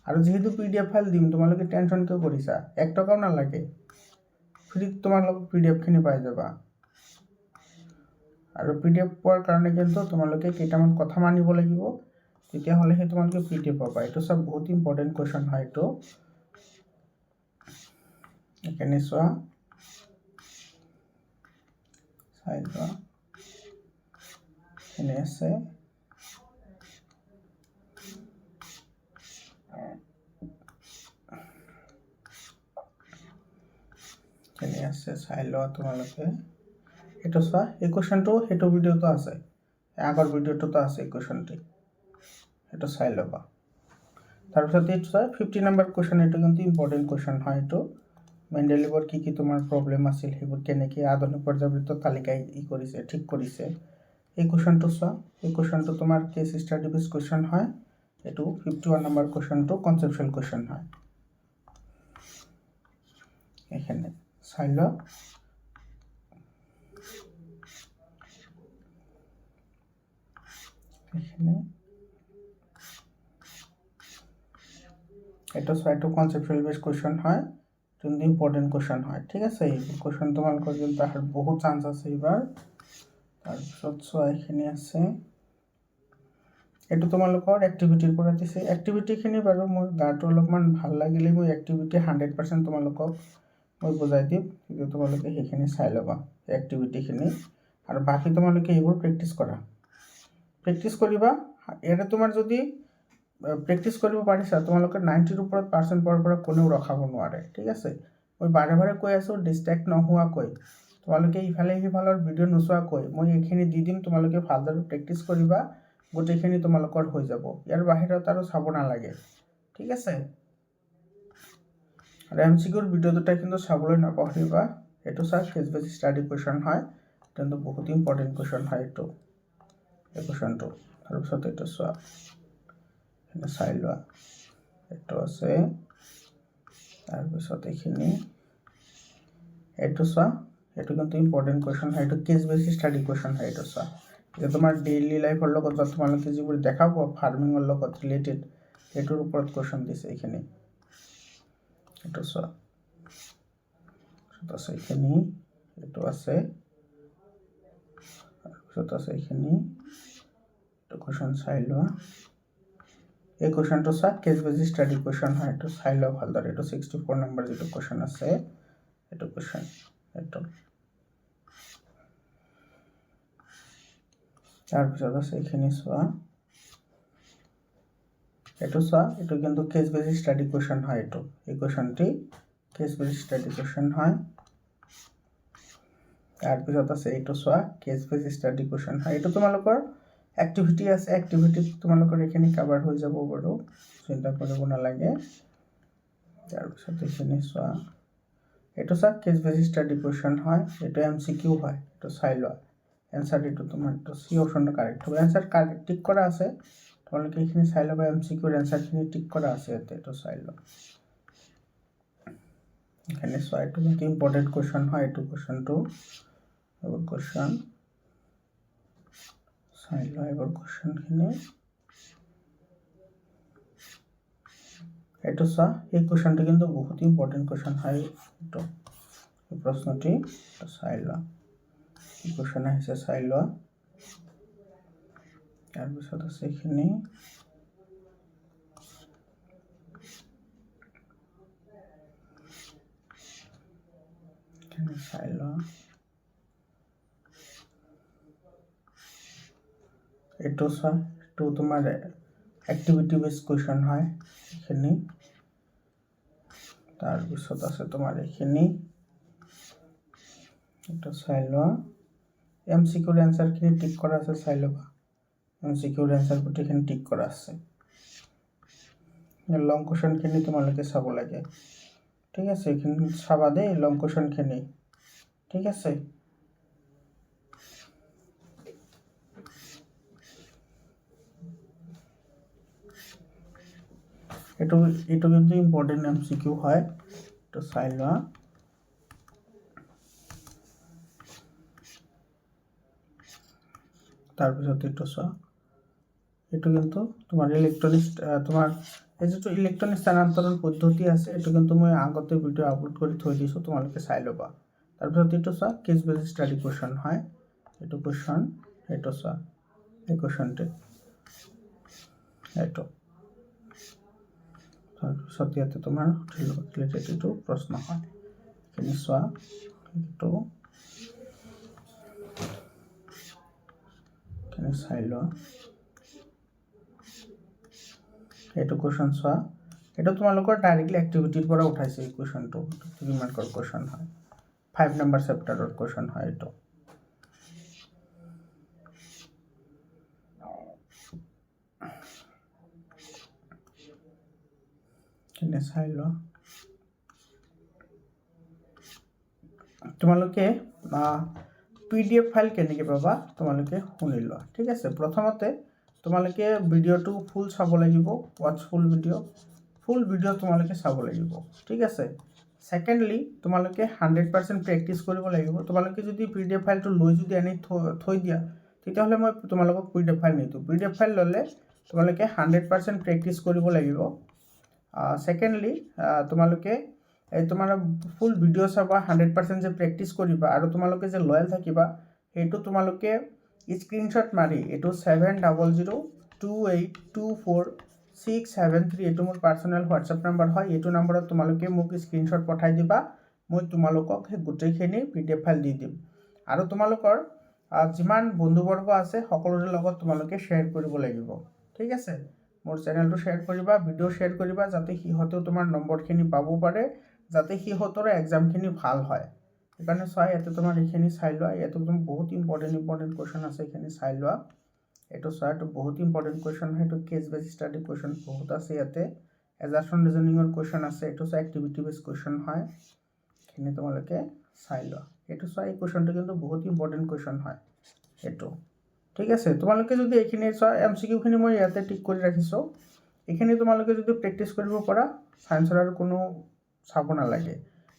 আৰু যিহেতু PDF ফাইল দিম, তোমালোকে টেনশ্যন কিয় কৰিছা, 1 টকাও নালাগে, ফ্ৰীত তোমালোকে PDF খিনি পাই যাবা। আৰু PDF পোৱাৰ কাৰণে কিন্তু তোমালোকে কেইটামান কথা মানিব লাগিব, তেতিয়াহ'লেহে তোমালোকে PDF পাবা। এইটো চব বহুত ইম্পৰ্টেণ্ট কুৱেশ্যন হয়। এইটো এইখিনি চোৱা, চাই লোৱা, এনে আছে। এনে আছে, চাই লোৱা তোমালোকে। এইটো চোৱা, এই কুৱেশ্যনটো সেইটো ভিডিঅ'টো আছে, আগৰ ভিডিঅ'টোতো আছে এই কুৱেশ্যনটি, সেইটো চাই ল'বা। তাৰপিছত এইটো চোৱা 50 নম্বৰ কুৱেশ্যন, এইটো কিন্তু ইম্পৰ্টেণ্ট কুৱেশ্যন হয়। এইটো মেণ্ডেলিভৰ কি তোমাৰ প্ৰব্লেম আছিল, সেইবোৰ কেনেকৈ আধুনিক পৰ্যাবৃত্ত তালিকাই কৰিছে, ঠিক কৰিছে। এই কুৱেশ্যনটো চোৱা, এই কুৱেশ্যনটো তোমাৰ কেছ ষ্টাডি বেছ কুৱেশ্যন হয়। এইটো 51 নম্বৰ কুৱেশ্যনটো কনচেপচুৱেল কুৱেশ্যন হয়। এইখিনি চাই লোৱা। এইখিনি এইটো চোৱা, এইটো কনচেপচুৱেল বেছ কুৱেশ্যন হয়, কিন্তু ইম্পৰ্টেণ্ট কুৱেশ্যন হয়, ঠিক আছে। এইবোৰ কুৱেশ্যন তোমালোকৰ কিন্তু আহাৰ বহুত চান্স আছে এইবাৰ। তাৰপিছত চোৱা, এইখিনি আছে। এইটো তোমালোকৰ এক্টিভিটিৰ পৰা দিছে। এক্টিভিটিখিনি বাৰু মোৰ গাটো অলপমান ভাল লাগিলে মই এক্টিভিটি 100% তোমালোকক মই বুজাই দিম, কিন্তু তোমালোকে সেইখিনি চাই ল'বা এক্টিভিটিখিনি। আৰু বাকী তোমালোকে এইবোৰ প্ৰেক্টিছ কৰিবা। ইয়াতে তোমাৰ যদি প্ৰেক্টিছ কৰিব পাৰিছা, তোমালোকে 90ৰ ওপৰত % পোৱাৰ পৰা কোনেও ৰখাব নোৱাৰে, ঠিক আছে। মই বাৰে কৈ আছোঁ, ডিষ্ট্ৰেক্ট নোহোৱাকৈ, তোমালোকে ইফালে সিফালৰ ভিডিঅ' নোচোৱাকৈ মই এইখিনি দি দিম, তোমালোকে ভালদৰে প্ৰেক্টিছ কৰিবা, গোটেইখিনি তোমালোকৰ হৈ যাব। ইয়াৰ বাহিৰত আৰু চাব নালাগে, ঠিক আছে। আৰু MCQৰ ভিডিঅ' দুটা কিন্তু চাবলৈ নাপাহৰিবা। এইটো চোৱা, কেছ বেচিছ ষ্টাডি কুৱেশ্যন হয়, কিন্তু বহুত ইম্পৰ্টেণ্ট কুৱেশ্যন হয় এইটো, এই কুৱেশ্যনটো। তাৰপিছত এইটো চোৱা, এইটো চাই লোৱা, এইটো আছে। তাৰপিছত এইখিনি, এইটো চোৱা, এইটো কিন্তু ইম্পৰ্টেণ্ট কুৱেশ্যন হয়। এইটো কেছ বেচিছ ষ্টাডি কুৱেশ্যন হয়। এইটো চোৱা, এতিয়া তোমাৰ ডেইলি লাইফৰ লগত বা তোমালোকে যিবোৰ দেখা পোৱা ফাৰ্মিঙৰ লগত ৰিলেটেড, সেইটোৰ ওপৰত কুৱেশ্যন দিছে এইখিনি। এইটো চোৱা, তাৰপিছত আছে এইখিনি, এইটো আছে। তাৰপিছত আছে এইখিনি, এইটো কুৱেশ্যন চাই লোৱা। এই কুৱেশ্যনটো চোৱা, কেছ বেচিছ ষ্টাডি কুৱেশ্যন হয়, এইটো চাই লোৱা ভালদৰে। এইটো 64 নম্বৰ যিটো কুৱেশ্যন আছে, এইটো কুৱেশ্যন। এইটো তাৰপিছত আছে এইখিনি চোৱা, এইটো চোৱা, এইটো কিন্তু কেছ বেচিছ ষ্টাডি কুৱেশ্যন হয়। এইটো এই কুৱেশ্যনটি কেছ বেচিছ ষ্টাডি কুৱেশ্যন হয়। তাৰপিছত আছে এইটো চোৱা, কেছ বেচিছ ষ্টাডি কুৱেশ্যন হয়। এইটো তোমালোকৰ এক্টিভিটি আছে, এক্টিভিটিত তোমালোকৰ এইখিনি কাভাৰ হৈ যাব বাৰু, চিন্তা কৰিব নালাগে। তাৰপিছত এইখিনি চোৱা, এইটো চোৱা, কেছ বেচিছ ষ্টাডি কুৱেশ্যন হয়, এইটো MCQ হয়, এইটো চাই লোৱা। এনচাৰ এইটো তোমাৰ C অপশ্যনটো কাৰেক্ট হ'ব। এনচাৰ কাৰেক্ট টিক কৰা আছে, তোমালোকে এইখিনি চাই ল'বা। MCQৰ এনচাৰখিনি টিক কৰা আছে ইয়াতে, এইটো চাই লোৱা। এইখিনি চোৱা, এইটো কিন্তু ইম্পৰ্টেণ্ট কুৱেশ্যন হয়। এইটো কুৱেশ্যনটো, এইবোৰ কুৱেশ্যন চাই লোৱা, এইবোৰ কুৱেশ্যনখিনি। এইটো চোৱা, এই কুৱেশ্যনটো কিন্তু বহুত ইম্পৰ্টেণ্ট কুৱেশ্যন হয়। এইটো এই প্ৰশ্নটি চাই লোৱা। কি কুৱেশ্যন আহিছে চাই লোৱা তাৰপিছত আছে এইখিনি চাই লোৱা এইটো চোৱা এইটো তোমাৰ এক্টিভিটি বেছ কুৱেশ্যন হয় এইখিনি তাৰপিছত আছে তোমাৰ এইখিনি এটা চাই লোৱা MCQৰ এনসাৰখিনি টিক কৰা আছে চাই ল'বা MCQৰ এনসাৰ গোটেইখিনি টিক কৰা আছে লং কুৱেশ্যনখিনি তোমালোকে চাব লাগে ঠিক আছে এইখিনি চাবা দেই লং কুৱেশ্যনখিনি ঠিক আছে এইটো কিন্তু ইম্পৰ্টেণ্ট MCQ হয় তো চাই লোৱা তাৰপিছত এইটো চোৱা এইটো কিন্তু তোমাৰ ইলেক্ট্ৰনিক তোমাৰ এই যেটো ইলেক্ট্ৰনিক স্থানান্তৰণ পদ্ধতি আছে এইটো কিন্তু মই আগতে ভিডিও আপলোড কৰি থৈ দিছো তোমালোকে চাই ল'বা তাৰপিছত এইটো চোৱা কেছ বেছ ষ্টাডি কুৱেশ্যন হয় এইটো কুৱেশ্যন এইটো চোৱা এই কুৱেশ্যনটো এইটো তাৰপিছত ইয়াতে তোমাৰ ৰিলেটেড এইটো প্ৰশ্ন হয় এইখিনি চোৱা এইটো এইখিনি চাই লোৱা এইটো কুৱেশ্যন চোৱা এটা তোমালোকৰ ডাইৰেক্টলি এক্টিভিটিৰ পৰা উঠাইছে এই কুৱেশ্যনটো 3 মাৰ্কৰ কুৱেশ্যন হয় 5 নম্বৰ চেপ্টাৰৰ কুৱেশ্যন হয় এইটো কিনে চাই লোৱা তোমালোকে PDF ফাইল কেনেকৈ পাবা তোমালোকে শুনি লোৱা ঠিক আছে প্ৰথমতে তোমালোকে ভিডিওটো ফুল চাব লাগিব ওয়াচ ফুল ভিডিও তোমালোকে চাব লাগিব ঠিক আছে সেকেন্ডলি তোমালোকে 100% প্ৰ্যাকটিছ কৰিব লাগিব তোমালোকে যদি PDF ফাইলটো লৈ যদি আনি থৈ দিয়া তেতিয়াহলে মই তোমালোকক PDF ফাইল নিদো PDF ফাইল ললে তোমালোকে 100% প্ৰ্যাকটিছ কৰিব লাগিব সেকেন্ডলি তোমালোকে এই তোমাৰ ফুল ভিডিও চাবা 100% যে প্ৰ্যাকটিছ কৰিবা আৰু তোমালোকে যে লয়াল থাকিবা হেতু তোমালোকে স্ক্ৰিনশ্বট মাৰি এটো 7002824673 এটো মোৰ পাৰ্সোনাল WhatsApp নম্বৰ হয় এটো নম্বৰত তোমালোকে মোক স্ক্ৰিনশ্বট পঠাই দিবা মই তোমালোকক হে গুটেইখিনি PDF ফাইল দি দিম আৰু তোমালোকৰ যিমান বন্ধুবৰ্গ আছে সকলোৰে লগত তোমালোকে শেয়াৰ কৰিব লাগিব ঠিক আছে মোৰ চেনেলটো শেয়াৰ কৰিবা ভিডিও শেয়াৰ কৰিবা যাতে হিহতেও তোমাৰ নম্বৰখিনি পাব পাৰে যাতে হিহতৰ এক্সামখিনি ভাল হয় এখানে চাই এতে তোমাৰ এখানে চাই লোৱা এতে তুমি বহুত ইম্পৰ্টেন্ট কোৱেশ্চন আছে এখানে চাই লোৱা এটো চাই তো বহুত ইম্পৰ্টেন্ট কোৱেশ্চন হয় তো কেস বেস স্টাডি কোৱেশ্চন বহুত আছে ইয়াতে এজাম্পশন ৰিজনিংৰ কোৱেশ্চন আছে এটো চাই এক্টিভিটি বেস কোৱেশ্চন হয় এখানে তোমালোকে চাই লোৱা এটো চাই কোৱেশ্চনটো কিন্তু বহুত ইম্পৰ্টেন্ট কোৱেশ্চন হয় এটো ঠিক আছে তোমালোকে যদি এখানে চাই MCQ খিনি মই ইয়াতে টিক কৰি ৰাখিছো এখানে তোমালোকে যদি প্ৰ্যাকটিছ কৰিব পাৰা সায়েন্সৰ আৰু কোনো চাব না লাগে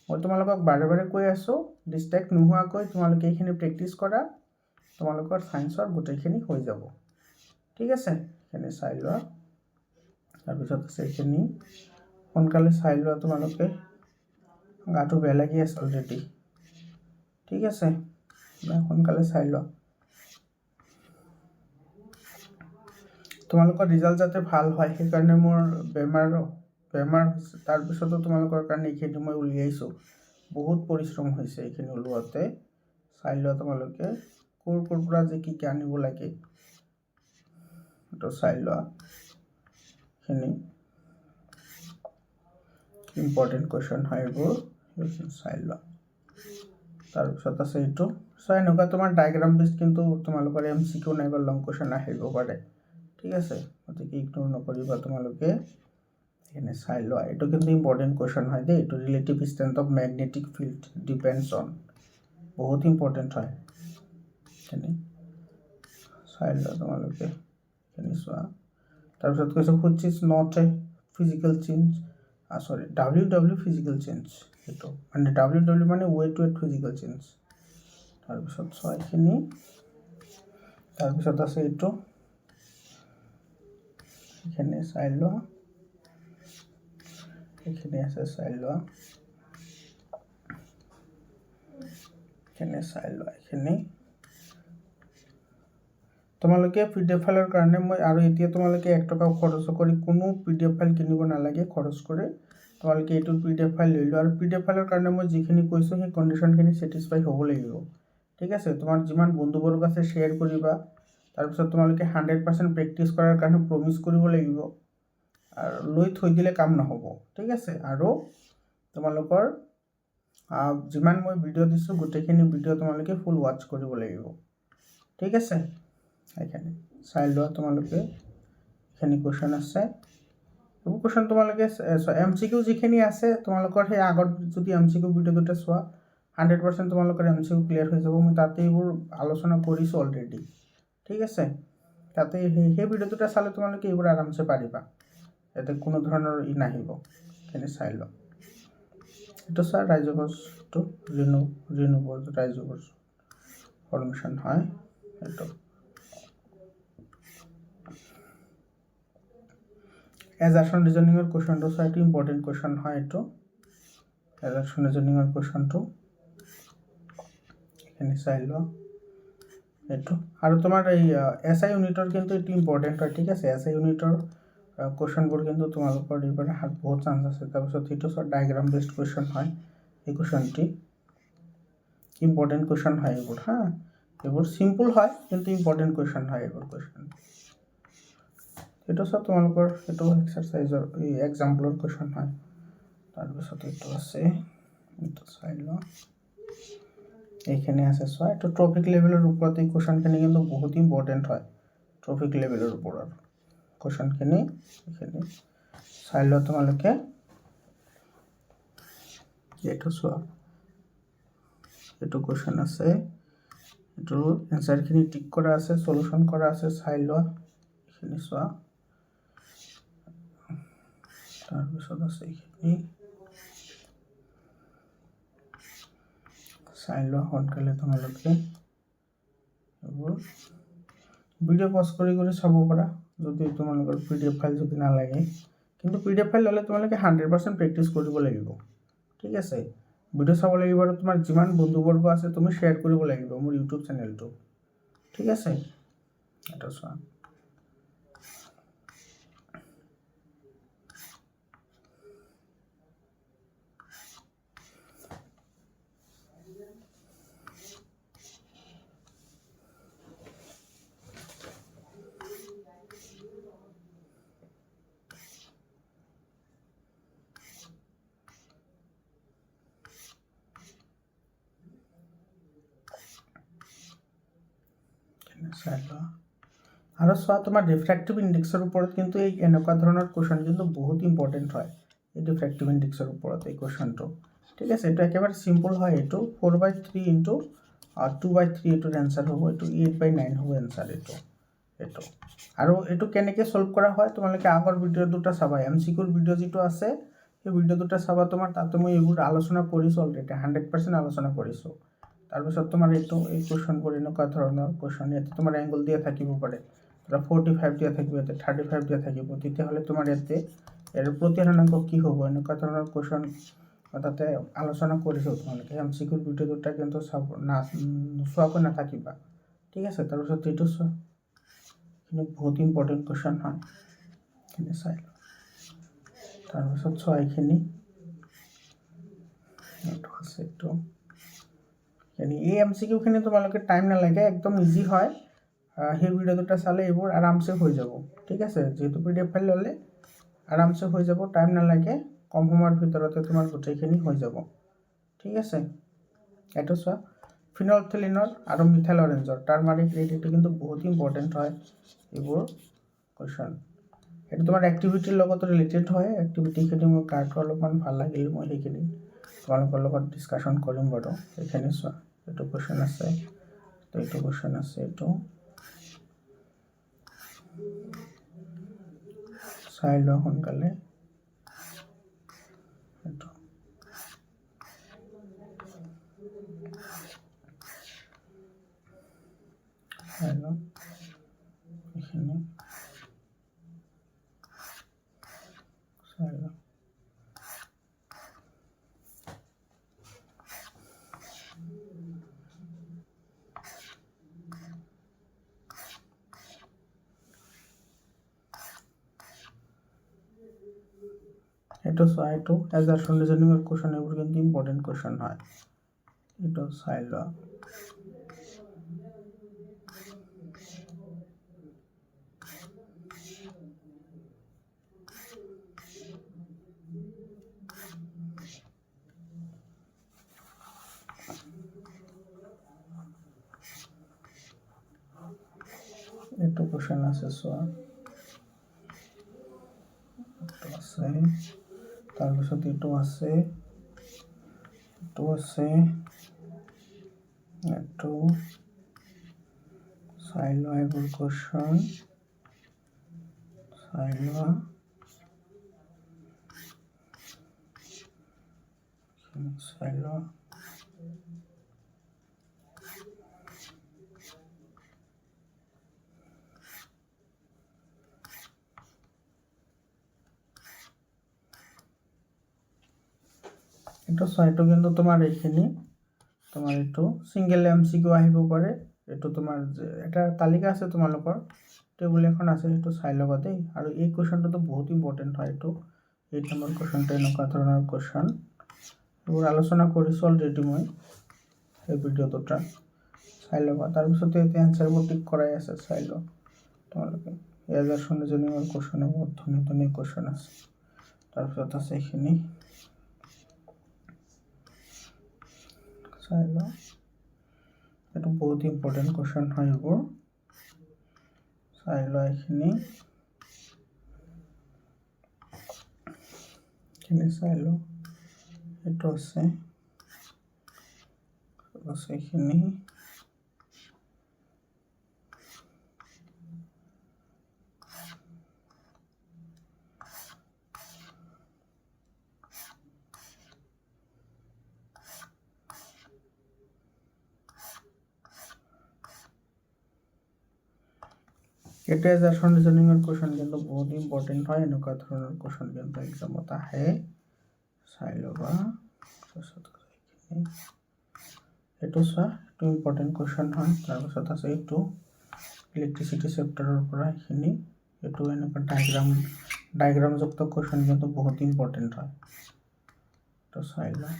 মই তোমালোকক বাৰে বাৰে কৈ আছো ডিস্ট্ৰাক্ট নোহোৱাকৈ তোমালোকে এখানে প্ৰ্যাকটিছ কৰা তোমালোকৰ সায়েন্সৰ গোটেইখিনি হৈ যাব ঠিক আছে এখানে চাই লোৱা তাৰপিছত আছে এখানে সোনকালে চাই লোৱা তোমালোকে গাটো বেয়া লাগি আছে অলৰেডি ঠিক আছে সোনকালে চাই লোৱা তোমালোকৰ ৰিজাল্ট যাতে ভাল হয় সেই কাৰণে মোৰ বেমাৰ তাৰ পিছতো তোমালোকৰ কাৰণে এইখিনি মই উলিয়াইছো বহুত পৰিশ্ৰম হৈছে এইখিনি উলিয়াওতে চাই লোৱা তোমালোকে কোৰ পৰা যে কি আনিব লাগে তো চাই লোৱা খিনি ইম্পৰ্টেন্ট কোৱেশ্চন হয় এইবোৰ চাই লোৱা তাৰপিছত আছে এইটো চাই নকা তোমাৰ ডায়াগ্ৰাম বেস কিন্তু তোমালোকৰ MCQ নাইবা লং কোৱেশ্চন আহিব পাৰে ঠিক আছে গতিকে ইগনোৰ নকৰিবা তোমালোকে এখানে চাই লোৱা এটো কিন্তু ইম্পৰ্টেন্ট কোৱেশ্চন হয় দেই এটো relative strength of magnetic field depends on বহুত ইম্পৰ্টেন্ট হয় এখানে চাই লোৱা তোমালোকে এখানে চোৱা তাৰপিছত কৈছে which is not a physical change sorry WW physical change এটো মানে WW মানে weight to physical change তাৰপিছত চোৱা এখানে তাৰপিছত আছে এটো এখানে চাই লোৱা এখানে আছে চাই লোৱা এখানে চাই লোৱা এখানে তোমালোকে পিডিএফ ফাইলৰ কাৰণে মই আৰু এতিয়া তোমালোকে 1 টকা খৰচ কৰি কোনো পিডিএফ ফাইল কিনিব নালাগে খৰচ কৰি তোমালোকে এইটো পিডিএফ ফাইল লৈ লোৱা আৰু পিডিএফ ফাইলৰ কাৰণে মই যিখিনি কৈছো সেই কন্ডিশনখিনি স্যাটিসফাই হ'ব লাগিব ঠিক আছে তোমাৰ যিমান বন্ধুবৰ্গ আছে শেয়াৰ কৰিবা তাৰ পিছত তোমালোকে 100% প্ৰেক্টিস কৰাৰ কাৰণে প্ৰমিস কৰিব লাগিব আৰু লৈ থৈ দিলে কাম নহব ঠিক আছে আৰু তোমালোকৰ যিমান মই ভিডিও দিছো গোটেইখিনি ভিডিও তোমালোকে ফুল ওয়াচ কৰিব লাগিব ঠিক আছে এখানে চাই লোৱা তোমালোকে এখানে কোশ্চেন আছে এই কোশ্চেন তোমালোকে এমসিকিউ যিখিনি আছে তোমালোকৰ সেই আগৰ যদি এমসিকিউ ভিডিও দুটা চোৱা 100% তোমালোকৰ এমসিকিউ ক্লিয়াৰ হৈ যাব মই তাতে এইবোৰ আলোচনা কৰিছো অলৰেডি ঠিক আছে তাতে সেই ভিডিও দুটা চালে তোমালোকে এইবোৰ আৰামসে পাৰিবা এতে কোনো ধৰণৰ ই নাহিব এখানে চাই লোৱা এটা স্যার রাইজোভাস টু রিনিউবল রাইজোভাস ফরমেশন হয় এটা অ্যাজারশন রিজনিং এর কোশ্চেনটো সো এটা ইম্পর্টেন্ট কোশ্চেন হয় এটা অ্যাজারশন রিজনিং এর কোশ্চেনটো এখানে চাই লোৱা এটা আৰু তোমাৰ এই এসআই ইউনিটৰ কিন্তু এটা ইম্পৰ্টেন্ট হয় ঠিক আছে এসআই ইউনিটৰ কোশ্চেনবোৰ কিন্তু তোমালোকৰ দিবলে হাত বহুত চান্স আছে তাৰপিছত এইটো সব ডায়াগ্ৰাম বেসড কোশ্চেন হয় এই কোশ্চেনটি ইম্পৰ্টেন্ট কোশ্চেন হয় এইবোৰ হ্যাঁ এইবোৰ সিম্পল হয় কিন্তু ইম্পৰ্টেন্ট কোশ্চেন হয় এইবোৰ কোশ্চেন এটা সব তোমালোকৰ এটো এক্সাৰসাইজৰ এই এক্সাম্পলৰ কোশ্চেন হয় তাৰপিছত এইটো আছে এইটো চাই লোৱা এইখানে আছে সো এটা টপিক লেভেলৰ ওপৰত এই কোশ্চেনখিনি কিন্তু বহুত ইম্পৰ্টেন্ট হয় টপিক লেভেলৰ ওপৰত কোশ্চেনখিনি এখানে চাই লোৱা তোমালোকে এইটো চোৱা এইটো কোশ্চেন আছে এইটো এনসাৰখিনি টিক কৰা আছে সলিউশন কৰা আছে চাই লোৱা এখানে চোৱা তাৰপিছত আছে এখানে চাই লোৱা সোনকালে তোমালোকে এইবোৰ ভিডিও পজ কৰি চাব পাৰা যদি তোমালোকৰ পিডিএফ ফাইল যদি না লাগে কিন্তু পিডিএফ ফাইল ললে তোমালোকে 100% প্ৰেক্টিস কৰিব লাগিব ঠিক আছে ভিডিও চাব লাগিব আৰু তোমাৰ যিমান বন্ধুবৰ্গ আছে তুমি শেয়াৰ কৰিব লাগিব মোৰ ইউটিউব চেনেলটো ঠিক আছে এটা চোৱা আৰু চোৱা তোমাৰ ৰিফ্ৰেক্টিভ ইনডেক্সৰ ওপৰত কিন্তু এই এনেকুৱা ধৰণৰ কোশ্চেন কিন্তু বহুত ইম্পৰ্টেন্ট হয় এই ৰিফ্ৰেক্টিভ ইনডেক্সৰ ওপৰত এই কোশ্চেনটো ঠিক আছে এটা একেবাৰে সিম্পল হয় এটো 4/3 ইনটু 2/3 এটোৰ आंसर হ'ব এটো 8/9 হ'ব आंसर এটো আৰু এটো কেনেকৈ সলভ কৰা হয় তোমালোকে আগৰ ভিডিও দুটা চাবা এমসিকিউৰ ভিডিও যেটো আছে এই ভিডিও দুটা চাবা তোমাৰ তাতে মই এইবোৰ আলোচনা কৰিছো অলৰেডি 100% আলোচনা কৰিছো তাৰপিছত তোমাৰ এইটো এই কোশ্চেনবোৰ এনেকুৱা ধৰণৰ কোশ্চেন ইয়াতে তোমাৰ এংগল দিয়া থাকিব পাৰে 45 দিয়া থাকিব ইয়াতে 35 দিয়া থাকিব তেতিয়াহলে তোমাৰ ইয়াতে এৰ প্ৰতিহৰণাংক কি হ'ব এনেকুৱা ধৰণৰ কোশ্চেন তাতে আলোচনা কৰিছো তোমালোকে এমসিকিউৰ ভিডিও দুটা কিন্তু নোচোৱাকৈ নাথাকিবা ঠিক আছে তাৰপিছত এইটো কিন্তু বহুত ইম্পৰ্টেন্ট কোশ্চেন হয় এনে চাই তাৰপিছত চোৱা এইখিনি এইটো আছে এইটো এই এমসিকিউখিনি তোমালোকে টাইম নালাগে একদম ইজি হয় সেই ভিডিও দুটা চালে এইবোৰ আৰামসে হৈ যাব ঠিক আছে যেহেতু পিডিএফ ফাইল ললে আৰামসে হৈ যাব টাইম নালাগে কম সময়ৰ ভিতৰতে তোমাৰ গোটেইখিনি হৈ যাব ঠিক আছে এটো চোৱা ফিনলফথেলিনৰ আৰু মিথাইল অৰেঞ্জৰ টাৰ্মাৰিক ৰেট এটো কিন্তু বহুত ইম্পৰ্টেন্ট হয় এইবোৰ কোশ্চেন এটো তোমাৰ এক্টিভিটিৰ লগত ৰিলেটেড হয় এক্টিভিটিখিনি মই কাৰ্ডটো অলপমান ভাল লাগিল মই সেইখিনি তোমালোকৰ লগত ডিসকাশন কৰিম বাৰু এখানে চোৱা এটো কোশ্চেন আছে তো এটো কোশ্চেন আছে এটো চাই লোৱা সোনকালে এটো চাই লোৱা এখানে চাই লোৱা এইটো চোৱা, এইটো এজাৰশ্যন ৰিজনিঙৰ কুৱেশ্যন, এইবোৰ কিন্তু ইম্পৰ্টেণ্ট কুৱেশ্যন হয়। এইটো চাই লোৱা। এইটো কুৱেশ্যন আছে চোৱা, এইটো আছে, তাৰপিছত এইটো আছে, এইটো আছে, এইটো চাই লোৱা। এইবোৰ কুৱেশ্যন চাই লোৱা। চাই লোৱা। এইটো ছয়টো কিন্তু তোমাৰ এইখিনি তোমাৰ এইটো সিঙ্গেল MCQ আহিব পাৰে। এইটো তোমাৰ এটা তালিকা আছে, তোমালোকৰ টেবুল এখন আছে, সেইটো চাই ল'বা দেই। আৰু এই কুৱেশ্যনটো বহুত ইম্পৰ্টেণ্ট হয়। এইটো 8 নম্বৰ কুৱেশ্যনটো এনেকুৱা ধৰণৰ কুৱেশ্যন, এইবোৰ আলোচনা কৰিছোঁ অলৰেডি মই এই ভিডিঅ'টোত, চাই ল'বা। তাৰপিছতে এতিয়া এনচাৰবোৰ টিক কৰাই আছে, চাই লোৱা তোমালোকে। এজাৰশ্যন ৰিজনিঙৰ কুৱেশ্যন, বহুত ধুনীয়া ধুনীয়া কুৱেশ্যন আছে। তাৰপিছত আছে এইখিনি, চাই লোৱা। এইটো বহুত ইম্পৰ্টেণ্ট কুৱেশ্যন হয়, এইবোৰ চাই লোৱা। এইখিনি চাই লোৱা। এইটো আছে, এইখিনি এটা এজাৰশ্যন ৰিজনিঙৰ কুৱেশ্যন কিন্তু বহুত ইম্পৰ্টেণ্ট হয়। এনেকুৱা ধৰণৰ কুৱেশ্যন কিন্তু এক্সামত আহে, চাই ল'বা। এইটো চোৱা, এইটো ইম্পৰ্টেণ্ট কুৱেশ্যন হয়। তাৰপিছত আছে এইটো ইলেক্ট্ৰিচিটি চেপ্টাৰৰ পৰা এইখিনি, এইটো এনেকুৱা ডায়েগ্ৰামযুক্ত কুৱেশ্যন কিন্তু বহুত ইম্পৰ্টেণ্ট হয়। এইটো চাই লোৱা।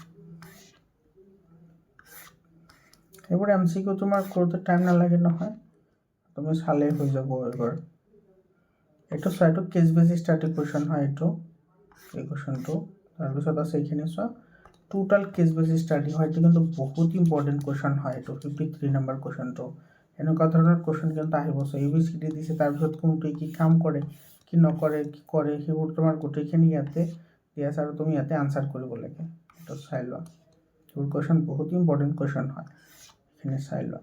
এইবোৰ MCQ তোমাৰ কৰোঁতে টাইম নালাগে নহয়, তুমি চালেই হৈ যাব এইবাৰ। এইটো চোৱা, এইটো কেছ বেছ ষ্টাডি কুৱেশ্যন হয়, এইটো এই কুৱেশ্যনটো। তাৰপিছত আছে এইখিনি চোৱা, টোটাল কেছ বেছ ষ্টাডি হয়। এইটো কিন্তু বহুত ইম্পৰ্টেণ্ট কুৱেশ্যন হয়। এইটো 53 নম্বৰ কুৱেশ্যনটো। এনেকুৱা ধৰণৰ কুৱেশ্যন কিন্তু আহিব। ABCD দিছে, তাৰপিছত কোনটোৱে কি কাম কৰে, কি নকৰে, কি কৰে, সেইবোৰ তোমাৰ গোটেইখিনি ইয়াতে দি আছে, আৰু তুমি ইয়াতে আনচাৰ কৰিব লাগে। এইটো চাই লোৱা। এইবোৰ কুৱেশ্যন বহুত ইম্পৰ্টেণ্ট কুৱেশ্যন হয়, এইখিনি চাই লোৱা।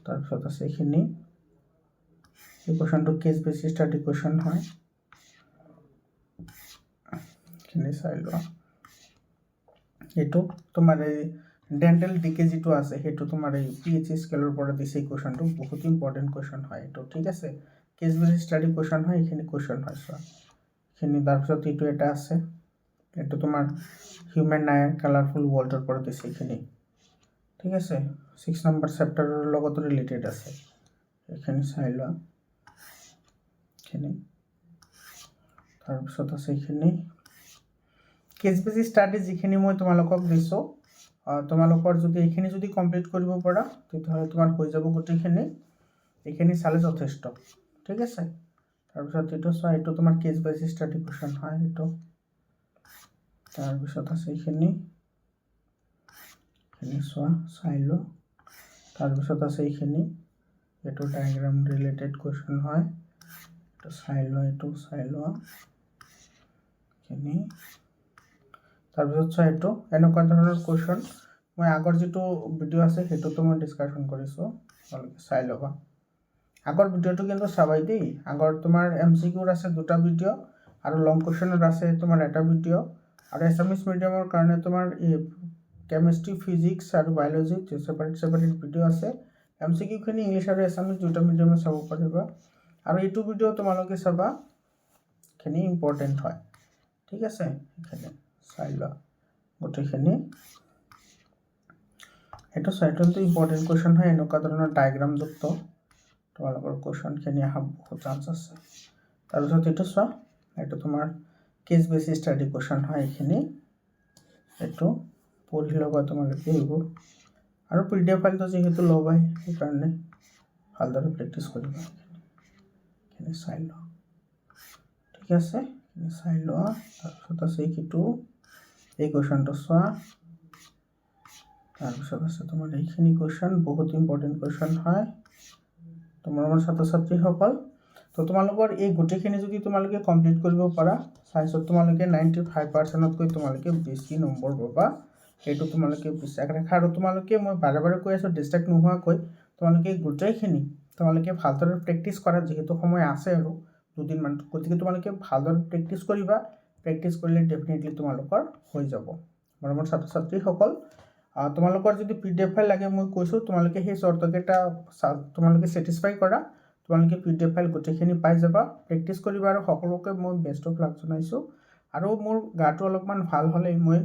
তাৰপিছত আছে এইখিনি, এই কুৱেশ্যনটো কেছ বেছ ষ্টাডি কুৱেশ্যন হয়, এইখিনি চাই লোৱা। এইটো তোমাৰ এই ডেণ্টেল ডিকে যিটো আছে, সেইটো তোমাৰ এই PH স্কেলৰ পৰা দিছে। এই কুৱেশ্যনটো বহুত ইম্পৰ্টেণ্ট কুৱেশ্যন হয় এইটো, ঠিক আছে। কেছ বেছ ষ্টাডি কুৱেশ্যন হয়, এইখিনি কুৱেশ্যন হয় চোৱা এইখিনি। তাৰপিছত এইটো এটা আছে, এইটো তোমাৰ হিউমেন আই কালাৰফুল ৱৰ্ল্ডৰ পৰা দিছে এইখিনি, ঠিক আছে। 6 নম্বৰ চেপ্টাৰৰ লগত ৰিলেটেড আছে, এইখিনি চাই লোৱা। এইখিনি তাৰপিছত আছে এইখিনি কেছ বেছ ষ্টাডি যিখিনি মই তোমালোকক দিছোঁ, তোমালোকৰ যদি এইখিনি যদি কমপ্লিট কৰিব পাৰা, তেতিয়াহ'লে তোমাৰ হৈ যাব গোটেইখিনি। এইখিনি চালে যথেষ্ট, ঠিক আছে। তাৰপিছত এইটো চোৱা, এইটো তোমাৰ কেছ বেছ ষ্টাডি কুৱেশ্যন হয়, এইটো। তাৰপিছত আছে এইখিনি চোৱা, চাই লোৱা। তাৰপিছত আছে এইখিনি, এইটো ডায়েগ্ৰাম ৰিলেটেড কুৱেশ্যন হয়, এইটো চাই লোৱা। এইটো চাই লোৱা এইখিনি। তাৰপিছত চোৱা, এইটো এনেকুৱা ধৰণৰ কুৱেশ্যন মই আগৰ যিটো ভিডিঅ' আছে সেইটোতো মই ডিছকাশ্যন কৰিছোঁ, তোমালোকে চাই ল'বা। আগৰ ভিডিঅ'টো কিন্তু চাবাই দেই। আগৰ তোমাৰ MCQৰ আছে 2টা ভিডিঅ', আৰু লং কুৱেশ্যনৰ আছে তোমাৰ এটা ভিডিঅ'। আৰু এছামিছ মিডিয়ামৰ কাৰণে তোমাৰ এই কেমেষ্ট্ৰি, ফিজিক্স আৰু বায়'লজি ছেপাৰেট ভিডিঅ' আছে। MCQখিনি ইংলিছ আৰু এছামিছ 2টা মিডিয়ামে চাব পাৰিবা। আৰু এইটো ভিডিঅ' তোমালোকে চাবা, এইখিনি ইম্পৰ্টেণ্ট হয়, ঠিক আছে। এইখিনি চাই লোৱা গোটেইখিনি। এইটো চাইটনটো ইম্পৰ্টেণ্ট কুৱেশ্যন হয়, এনেকুৱা ধৰণৰ ডায়েগ্ৰামযুক্ত তোমালোকৰ কুৱেশ্যনখিনি অহা বহুত চান্স আছে। তাৰপিছত এইটো চোৱা, এইটো তোমাৰ কেছ বেচিছ ষ্টাডি কুৱেশ্যন হয় এইখিনি এইটো পঢ়ি ল'বা তোমালোকে এইবোৰ আৰু PDF ফাইলটো যিহেতু ল'বাই সেইকাৰণে ভালদৰে প্ৰেক্টিছ কৰিবা এইখিনি চাই লোৱা ঠিক আছে চাই লোৱা তাৰপিছত আছে এইটো এই কুৱেশ্যনটো চোৱা তাৰপিছত আছে তোমাৰ এইখিনি কুৱেশ্যন বহুত ইম্পৰ্টেণ্ট কুৱেশ্যন হয় তোমাৰ ছাত্ৰ ছাত্ৰীসকল তো তোমালোকৰ এই গোটেইখিনি যদি তোমালোকে কমপ্লিট কৰিব পাৰা সায়েন্সত তোমালোকে 95%তকৈ তোমালোকে বেছি নম্বৰ পাবা এইটো তোমালোকে বিশ্বাস ৰাখা আৰু তোমালোকে মই বাৰে বাৰে কৈ আছোঁ ডিষ্ট্ৰেক্ট নোহোৱাকৈ তোমালোকে গোটেইখিনি তোমালোকে ভালদৰে প্ৰেক্টিছ কৰা যিহেতু সময় আছে আৰু দুদিনমান গতিকে তোমালোকে ভালদৰে প্ৰেক্টিছ কৰিবা প্ৰেক্টিছ কৰিলে ডেফিনেটলি তোমালোকৰ হৈ যাব মৰমৰ ছাত্ৰ ছাত্ৰীসকল তোমালোকৰ যদি PDF ফাইল লাগে মই কৈছোঁ তোমালোকে সেই চৰ্তকেইটা তোমালোকে ছেটিছফাই কৰা তোমালোকে PDF ফাইল গোটেইখিনি পাই যাবা প্ৰেক্টিছ কৰিবা আৰু সকলোকে মই বেষ্ট অফ লাক জনাইছোঁ আৰু মোৰ গাটো অলপমান ভাল হ'লে মই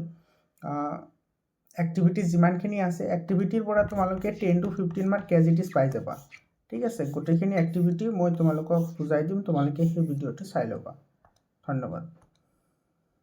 এক্টিভিটি যিমানখিনি আছে এক্টিভিটিৰ পৰা তোমালোকে 10 to 15 মান কেজিটিছ পাই যাবা ঠিক আছে গোটেইখিনি এক্টিভিটি মই তোমালোকক বুজাই দিম তোমালোকে সেই ভিডিঅ'টো চাই ল'বা ধন্যবাদ